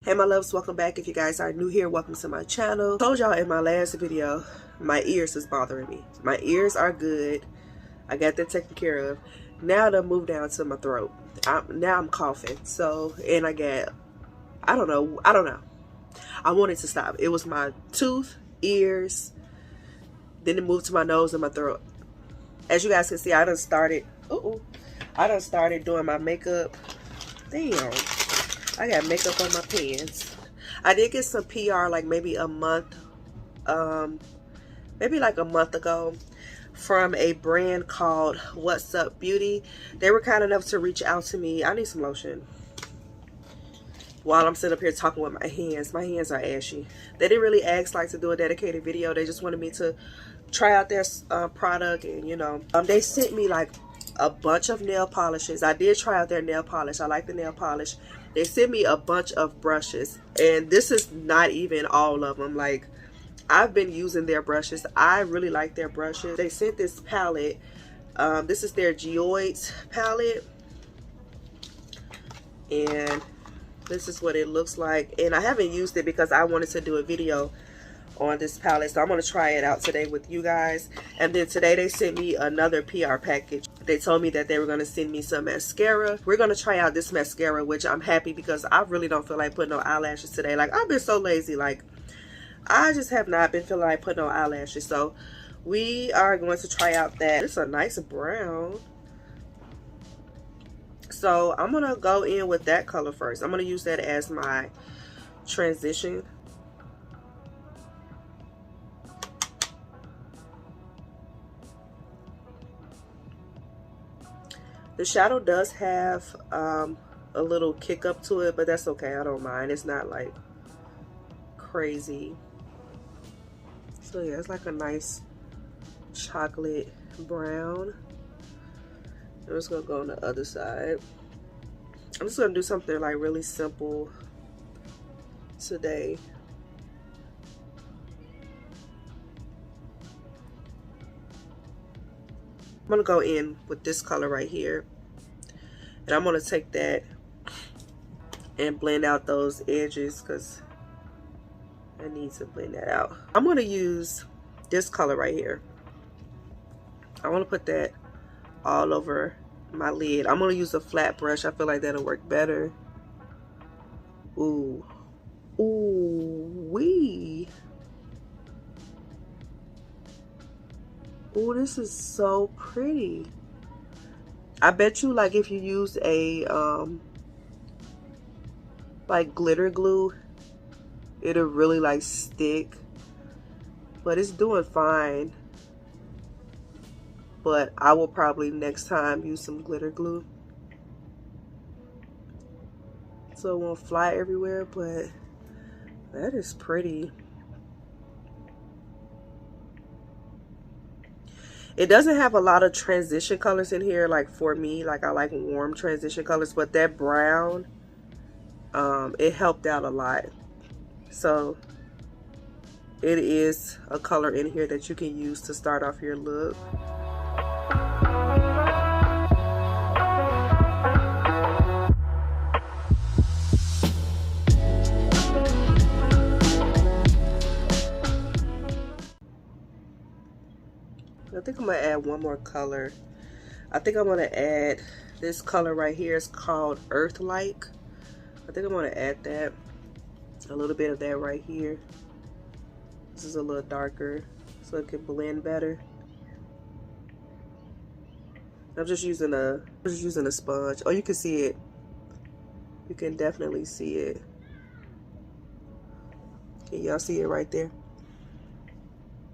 Hey my loves, welcome back. If you guys are new here, welcome to my channel. I told y'all in my last video my ears is bothering me. My ears are good. I got that taken care of. Now to move down to my throat. Now I'm coughing. So, and I don't know. I wanted to stop. It was my tooth, ears, then it moved to my nose and my throat. As you guys can see, I done started doing my makeup. Damn, I got makeup on my pants. I did get some PR like maybe a month, maybe like a month ago, from a brand called Up Beauty. They were kind enough to reach out to me. I need some lotion. While I'm sitting up here talking with my hands are ashy. They didn't really ask like to do a dedicated video. They just wanted me to try out their product, and you know, they sent me like a bunch of nail polishes. I did try out their nail polish. I like the nail polish. They sent me a bunch of brushes, and this is not even all of them. Like, I've been using their brushes. I really like their brushes. They sent this palette. This is their Geodes palette, and this is what it looks like. And I haven't used it because I wanted to do a video on this palette, so I'm going to try it out today with you guys. And then today they sent me another PR package. They told me that they were going to send me some mascara. We're going to try out this mascara, which I'm happy because I really don't feel like putting no eyelashes today. Like, I've been so lazy. Like, I just have not been feeling like putting no eyelashes. So we are going to try out that. It's a nice brown. So I'm going to go in with that color first. I'm going to use that as my transition. The shadow does have a little kick up to it, but that's okay. I don't mind. It's not like crazy. So yeah, it's like a nice chocolate brown. I'm just gonna go on the other side. I'm just gonna do something like really simple today. I'm gonna go in with this color right here, and I'm gonna take that and blend out those edges because I need to blend that out. I'm gonna use this color right here. I want to put that all over my lid. I'm gonna use a flat brush. I feel like that'll work better. Ooh, wee. Oh, this is so pretty. I bet you, like, if you use a like glitter glue, it'll really like stick. But it's doing fine. But I will probably next time use some glitter glue so it won't fly everywhere. But that is pretty. It doesn't have a lot of transition colors in here, like for me. Like, I like warm transition colors, but that brown, it helped out a lot. So it is a color in here that you can use to start off your look. I think I'm gonna add one more color. I think I'm gonna add this color right here. It's called Earth Like. I think I'm gonna add that, a little bit of that right here. This is a little darker so it can blend better. I'm just using a sponge. Oh, you can see it. You can definitely see it. Can y'all see it right there?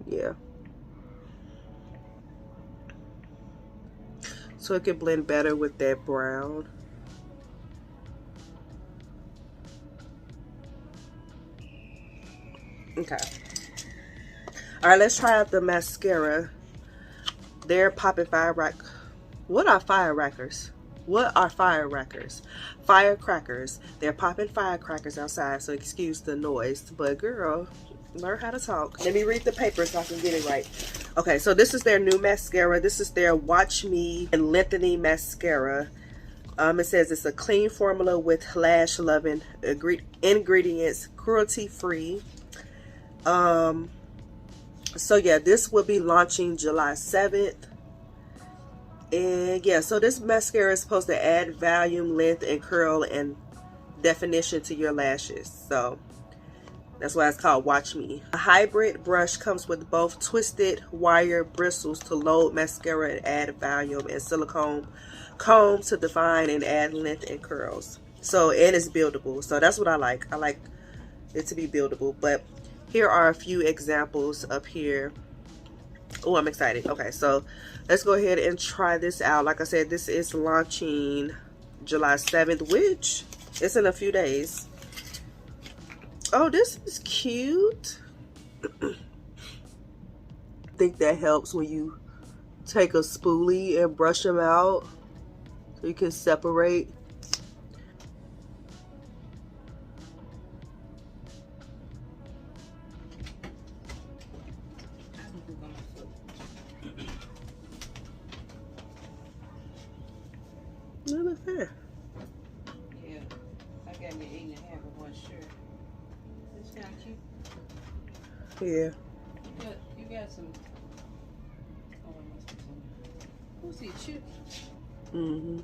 Yeah. So it can blend better with that brown. Okay. All right, let's try out the mascara. They're popping firecrackers. What are firecrackers? What are firecrackers? Firecrackers. They're popping firecrackers outside, so excuse the noise. But girl, learn how to talk. Let me read the paper so I can get it right. Okay, so this is their new mascara. This is their Watvh Me and Lengthening Mascara. It says it's a clean formula with lash loving ingredients, cruelty free. So yeah, this will be launching July 7th. And yeah, so this mascara is supposed to add volume, length, and curl and definition to your lashes. So that's why it's called Watch Me. A hybrid brush comes with both twisted wire bristles to load mascara and add volume, and silicone comb to define and add length and curls. So, and it's buildable. So that's what I like. I like it to be buildable. But here are a few examples up here. Oh, I'm excited. Okay, so let's go ahead and try this out. Like I said, this is launching July 7th, which is in a few days. Oh, this is cute. I think that helps when you take a spoolie and brush them out so you can separate. Look at that. Yeah, I got me 8.5 of one shirt. It's kind of cute. Yeah. You got some. Oh, it must be some. Who's he? Chips? Mm-hmm.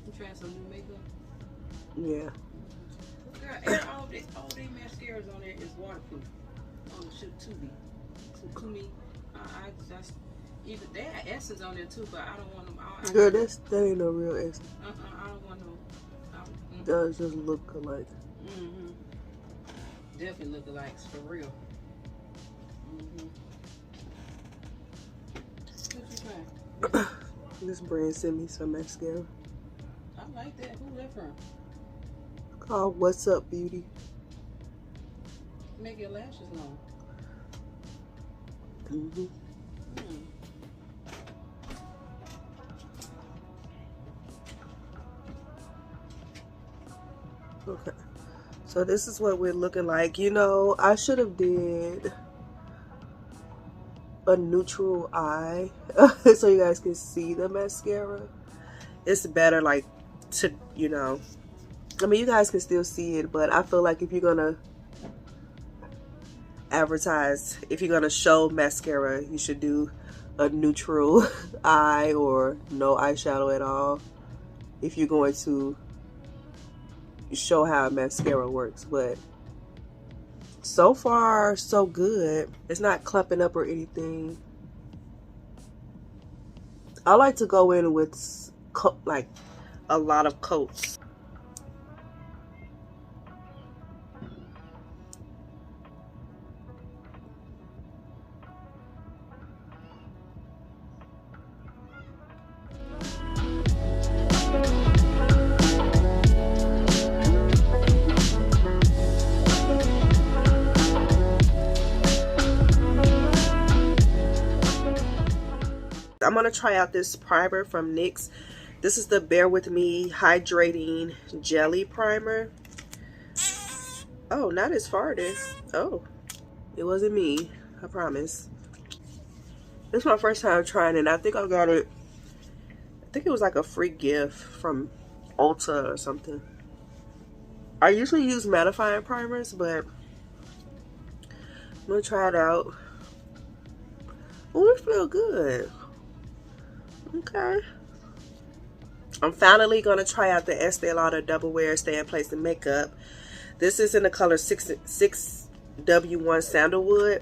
You trying some new makeup? Yeah. Girl, and all these mascaras on there is waterproof. On the shoot to me. To me, I just. Even they have essence on there too, but I don't want them. Girl, that ain't no real essence. I don't want no. Does just look alike. Definitely look alike for real. What you trying? This brand sent me some mascara. I like that. Who's that from? Called What's Up Beauty. Make your lashes long. Okay, so this is what we're looking like. You know, I should have did a neutral eye so you guys can see the mascara. It's better like to, you know, I mean, you guys can still see it, but I feel like if you're gonna advertise, if you're gonna show mascara, you should do a neutral eye or no eyeshadow at all if you're going to show how mascara works. But so far so good. It's not clumping up or anything. I like to go in with like a lot of coats. I'm going to try out this primer from NYX. This is the Bear With Me Hydrating Jelly Primer. Oh, not as far as. Oh, it wasn't me. I promise. This is my first time trying it. I think I got it. I think it was like a free gift from Ulta or something. I usually use mattifying primers, but I'm going to try it out. Oh, it feels good. Okay. I'm finally going to try out the Estee Lauder Double Wear Stay in Place and Makeup. This is in the color 6W1 Sandalwood.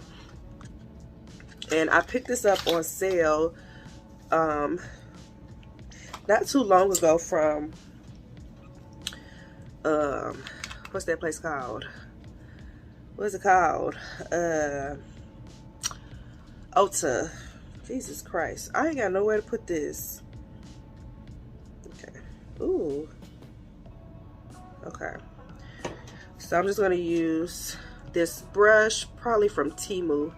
And I picked this up on sale not too long ago from what's that place called? What's it called? Ulta. Jesus Christ. I ain't got nowhere to put this. Okay. Ooh. Okay. So I'm just going to use this brush, probably from Temu.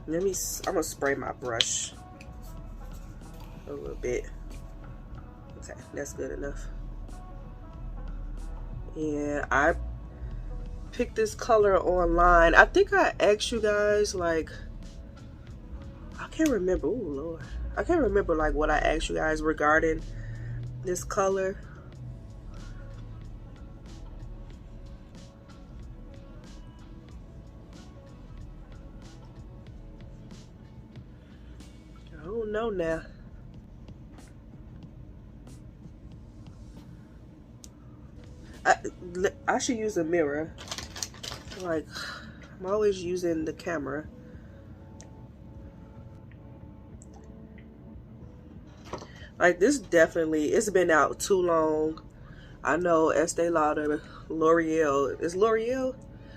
I'm going to spray my brush a little bit. Okay, that's good enough. And I picked this color online. I think I asked you guys, like, I can't remember. Oh Lord, I can't remember like what I asked you guys regarding this color. I don't know now. I should use a mirror. Like, I'm always using the camera. Like, this definitely, it's been out too long. I know Estee Lauder, L'Oreal. Is L'Oreal?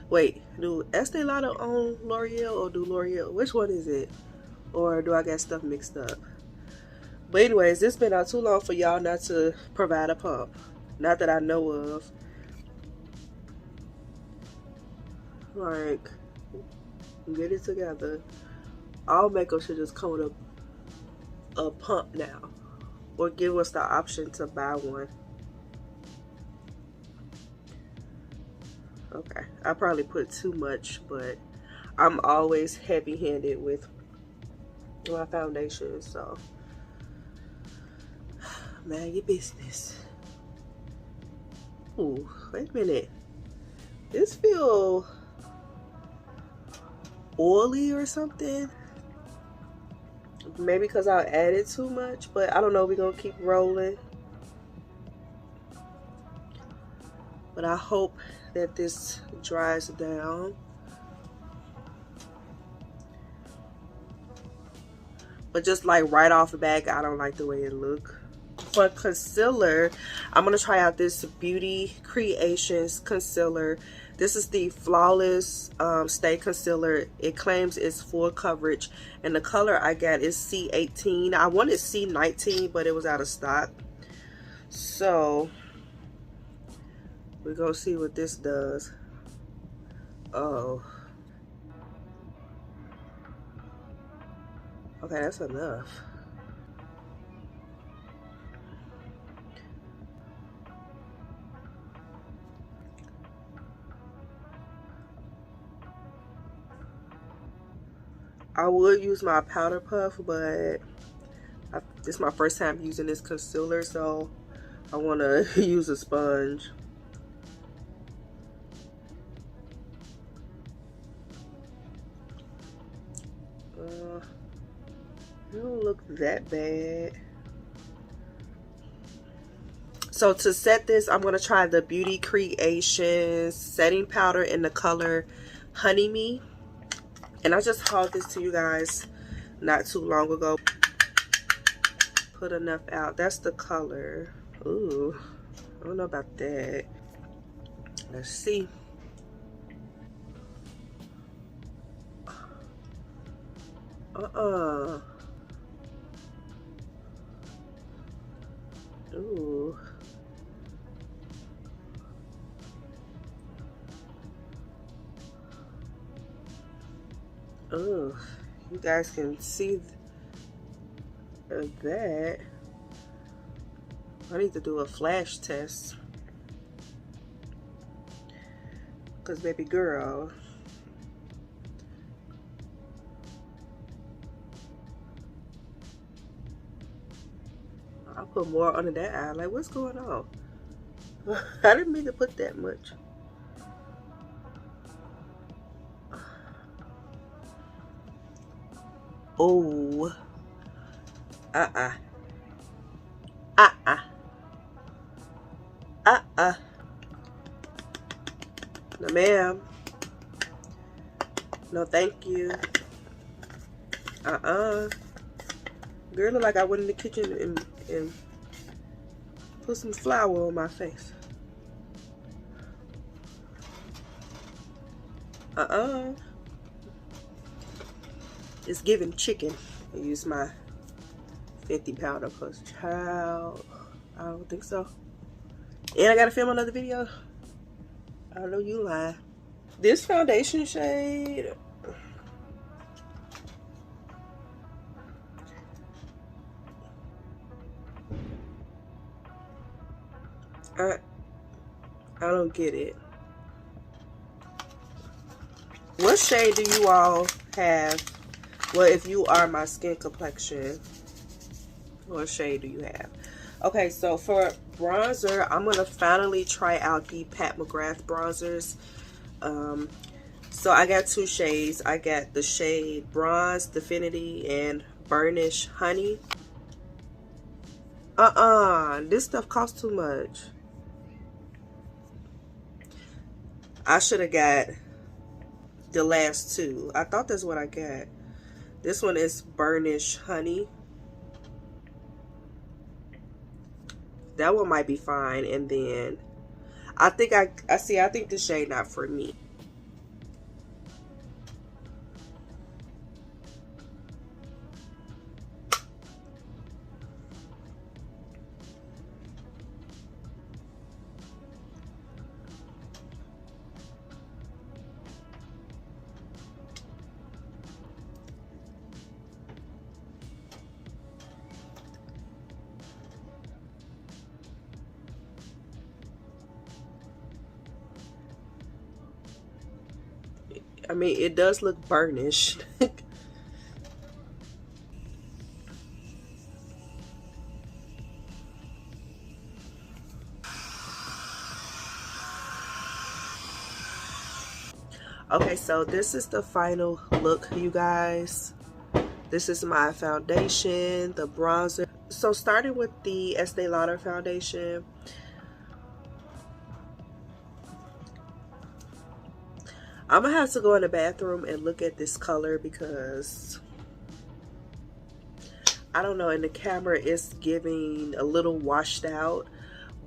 Wait, do Estee Lauder own L'Oreal or do L'Oreal? Which one is it? Or do I get stuff mixed up? But anyways, this been out too long for y'all not to provide a pump. Not that I know of. Like, get it together. All makeup should just come with a pump now. Or give us the option to buy one. Okay, I probably put too much, but I'm always heavy-handed with my foundation, so mind your business. Ooh, wait a minute. This feel oily or something. Maybe because I added too much, but I don't know. We're gonna keep rolling. But I hope that this dries down. But just like right off the bat, I don't like the way it look. For concealer, I'm gonna try out this Beauty Creations concealer. This is the Flawless Stay Concealer. It claims it's full coverage, and the color I got is C18. I wanted C19, but it was out of stock. So we're gonna see what this does. Oh, okay, that's enough. I would use my powder puff, but this is my first time using this concealer, so I want to use a sponge. It don't look that bad. So to set this, I'm going to try the Beauty Creations setting powder in the color Honey Me. And I just hauled this to you guys not too long ago. Put enough out. That's the color. Ooh, I don't know about that. Let's see. Ooh. Oh, you guys can see that. I need to do a flash test. Because baby girl, I put more under that eye. Like, what's going on? I didn't mean to put that much. Oh. No, ma'am. No, thank you. Girl, look like I went in the kitchen and put some flour on my face. It's giving chicken. I use my Fenty powder plus child. I don't think so. And I gotta film another video. I know you lying. This foundation shade, I don't get it. What shade do you all have Well, if you are my skin complexion, what shade do you have? Okay, so for bronzer, I'm gonna finally try out the Pat McGrath bronzers. So I got two shades. I got the shade Bronze Definity and Burnish Honey. This stuff costs too much. I should have got the last two. I thought that's what I got. This one is Burnish Honey. That one might be fine. And then I think I think the shade not for me. I mean, it does look burnished. Okay, so this is the final look, you guys. This is my foundation, the bronzer. So starting with the Estee Lauder foundation, I'm gonna have to go in the bathroom and look at this color because I don't know, in the camera it's giving a little washed out.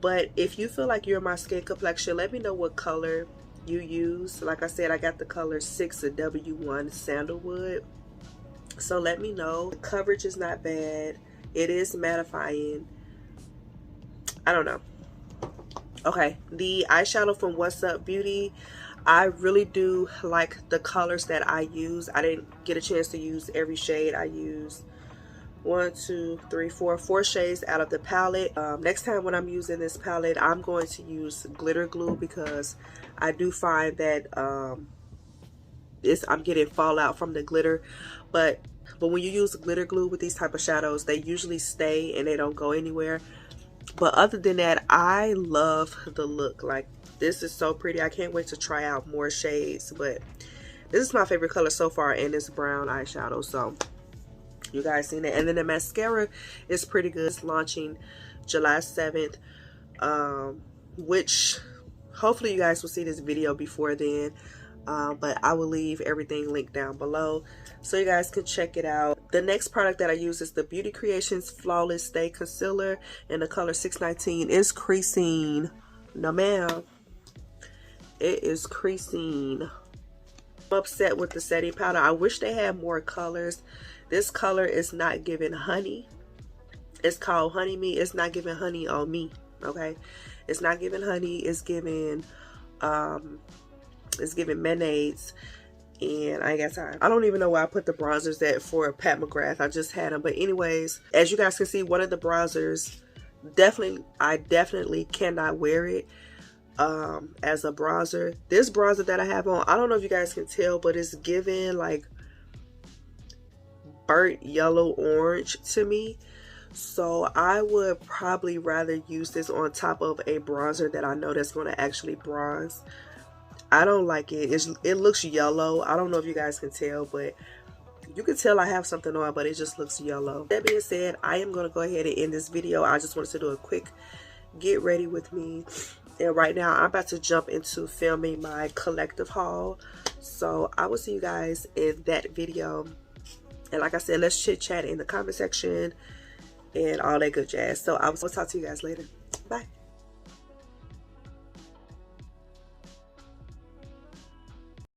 But if you feel like you're my skin complexion, let me know what color you use. Like I said, I got the color 6 of W1 Sandalwood. So let me know. The coverage is not bad. It is mattifying. I don't know. Okay, the eyeshadow from What's Up Beauty. I really do like the colors that I use. I didn't get a chance to use every shade. I used 4 shades out of the palette. Next time when I'm using this palette, I'm going to use glitter glue because I do find that I'm getting fallout from the glitter. But when you use glitter glue with these type of shadows, they usually stay and they don't go anywhere. But other than that, I love the look. Like, this is so pretty. I can't wait to try out more shades. But this is my favorite color so far, and it's brown eyeshadow. So you guys seen it. And then the mascara is pretty good. It's launching July 7th, which hopefully you guys will see this video before then. But I will leave everything linked down below so you guys can check it out. The next product that I use is the Beauty Creations Flawless Stay Concealer in the color 619. It's creasing. No ma'am, it is creasing. I'm upset with the setting powder. I wish they had more colors. This color is not giving honey. It's called Honey Me. It's not giving honey on me. Okay, it's not giving honey. It's giving mayonnaise, and I ain't got time. I don't even know why I put the bronzers at for Pat McGrath. I just had them. But anyways, as you guys can see, one of the bronzers, I definitely cannot wear it as a bronzer. This bronzer that I have on, I don't know if you guys can tell, but it's giving like burnt yellow orange to me. So I would probably rather use this on top of a bronzer that I know that's going to actually bronze. I don't like it. It looks yellow. I don't know if you guys can tell, but you can tell I have something on, but it just looks yellow. That being said, I am going to go ahead and end this video. I just wanted to do a quick get ready with me. And right now, I'm about to jump into filming my collective haul. So I will see you guys in that video. And like I said, let's chit chat in the comment section and all that good jazz. So I will talk to you guys later. Bye.